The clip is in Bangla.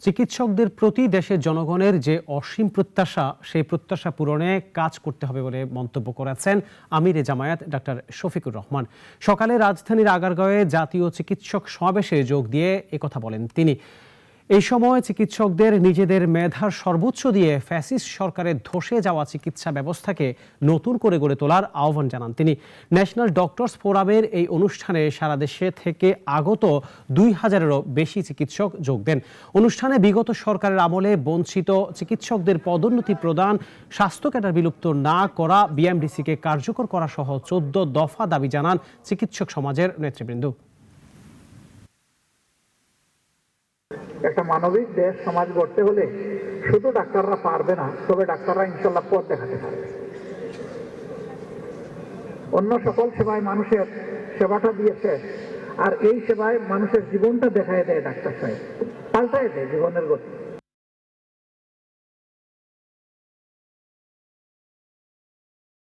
চিকিৎসকদের প্রতি দেশের জনগণের যে অসীম প্রত্যাশা, সেই প্রত্যাশা পূরণে কাজ করতে হবে বলে মন্তব্য করেছেন আমিরে জামায়াত ডাক্তার শফিকুর রহমান। সকালে রাজধানীর আগারগাঁওয়ে জাতীয় চিকিৎসক সমাবেশে যোগ দিয়ে একথা বলেন তিনি। এই সময় চিকিৎসকদের নিজেদের মেধার সর্বোচ্চ দিয়ে ফ্যাসিস্ট সরকারের ধসে যাওয়া চিকিৎসা ব্যবস্থাকে নতুন করে গড়ে তোলার আহ্বান জানান তিনি। ন্যাশনাল ডক্টরস ফোরামের এই অনুষ্ঠানে সারা দেশে থেকে আগত 2000-এরও বেশি চিকিৎসক যোগ দেন। অনুষ্ঠানে বিগত সরকারের আমলে বঞ্চিত চিকিৎসকদের পদোন্নতি প্রদান, স্বাস্থ্য ক্যাডার বিলুপ্ত না করা, বিএমডিসিকে কার্যকর করা সহ 14 দফা দাবি জানান চিকিৎসক সমাজের নেতৃবৃন্দ। একটা মানবিক দেশ সমাজ গড়তে হলে শুধু ডাক্তাররা পারবে না, তবে ডাক্তাররা ইনশাল্লাহ পথ দেখাতে পারবে। অন্য সকল সেবায় মানুষের সেবাটা দিয়েছে, আর এই সেবায় মানুষের জীবনটা দেখায় দেয় ডাক্তার সাহেব, পাল্টায় দেয় জীবনের গতি।